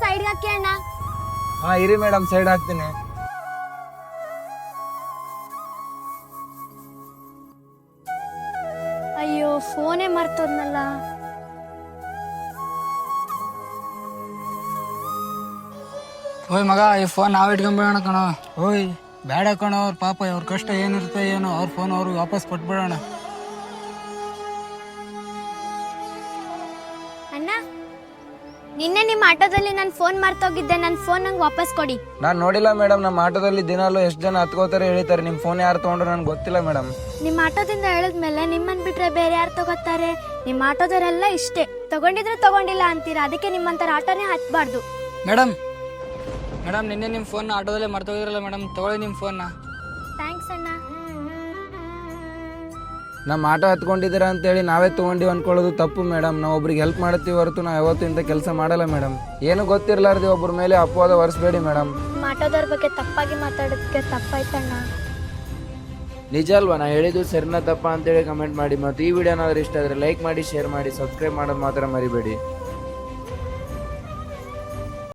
Side ಹಾಕಿ ಅಣ್ಣ. ಹಾ ಇರಿ ಮೇಡಮ್, ಸೈಡ್ ಹಾಕ್ತೀನಿ. ಅಯ್ಯೋ ಫೋನೇ ಮರ್ತೋದ್ನಲ್ಲ. ಓಯ್ ಮಗ, ಈ ಫೋನ್ ನಾವ್ ಇಟ್ಕೊಂಡ್ಬಿಡೋಣ ಕಣೋ. ಓಯ್ ಬೇಡ ಕಣೋ, ಅವ್ರ ಪಾಪ ಅವ್ರ ಕಷ್ಟ ಏನಿರುತ್ತೆ ಏನೋ, ಅವ್ರ ಫೋನ್ ಅವ್ರಿಗೆ ವಾಪಸ್ ಕೊಟ್ಬಿಡೋಣ. ಅಣ್ಣ, ನಿನ್ನೆ ನಿಮ್ಮ ಆಟೋದಲ್ಲಿ ನಾನು ಫೋನ್ ಮರ್ತೋಗಿದ್ದೆ. ನನ್ನ ಫೋನ್ ನಂಗೆ ವಾಪಸ್ ಕೊಡಿ. ನಾನು ನೋಡಿಲ್ಲ ಮೇಡಮ್, ನಮ್ಮ ಆಟೋದಲ್ಲಿ ದಿನಾಲು ಎಷ್ಟು ಜನ ಹತ್ಕೋತಾರೆ ಹೇಳಿತಾರೆ. ನಿಮ್ಮ ಫೋನ್ ಯಾರು ತೊಗೊಂಡ್ರು ನನಗೆ ಗೊತ್ತಿಲ್ಲ ಮೇಡಮ್. ನಿಮ್ಮ ಆಟೋದಿಂದ ಹೇಳಿದ್ಮೇಲೆ ನಿಮ್ಮನ್ ಬಿಟ್ರೆ ಬೇರೆ ಯಾರು ತಗೋತಾರೆ? ನಿಮ್ಮ ಆಟೋದವರೆಲ್ಲ ಇಷ್ಟೇ, ತಗೊಂಡಿದ್ರೆ ತಗೊಂಡಿಲ್ಲ ಅಂತೀರಾ. ಅದಕ್ಕೆ ನಿಮ್ಮಂತರ ಆಟೋನೇ ಹತ್ಬಾರ್ದು. ಮೇಡಮ್ ಮೇಡಮ್, ನಿನ್ನೆ ನಿಮ್ಮ ಫೋನ್ ಆಟೋದಲ್ಲೇ ಮರ್ತೋಗಿದ್ರಲ್ಲ ಮೇಡಮ್, ತಗೊಳ್ಳಿ ನಿಮ್ಮ ಫೋನ್ನ. ಥ್ಯಾಂಕ್ಸ್ ಅಣ್ಣ. ನಮ್ಮ ಆಟೋ ಹತ್ಕೊಂಡಿದ್ದೀರಾ ಅಂತೇಳಿ ನಾವೇ ತೊಗೊಂಡಿವಿ ಅನ್ಕೊಳ್ಳೋದು ತಪ್ಪು ಮೇಡಮ್. ನಾವು ಒಬ್ರಿಗೆ ಹೆಲ್ಪ್ ಮಾಡುತ್ತೀವಿ ಹೊರತು ನಾವು ಯಾವತ್ತೂ ಇಂಥ ಕೆಲಸ ಮಾಡಲ್ಲ ಮೇಡಮ್. ಏನು ಗೊತ್ತಿರಲಾರ್ದೆ ಒಬ್ಬರ ಮೇಲೆ ಅಪವಾದ ಹೊರಿಸಬೇಡಿ ಮೇಡಮ್. ನಿಮ್ಮ ಆಟೋದವ್ರ ಬಗ್ಗೆ ತಪ್ಪಾಗಿ ಮಾತಾಡೋದಕ್ಕೆ ತಪ್ಪಾಯ್ತಣ್ಣ. ನಿಜ ಅಲ್ವಾ? ನಾ ಹೇಳಿದ್ದು ಸರಿನಾ ತಪ್ಪಾ ಅಂತೇಳಿ ಕಮೆಂಟ್ ಮಾಡಿ. ಮತ್ತು ಈ ವಿಡಿಯೋ ಏನಾದರೂ ಇಷ್ಟ ಆದರೆ ಲೈಕ್ ಮಾಡಿ, ಶೇರ್ ಮಾಡಿ, ಸಬ್ಸ್ಕ್ರೈಬ್ ಮಾಡೋದು ಮಾತ್ರ ಮರಿಬೇಡಿ.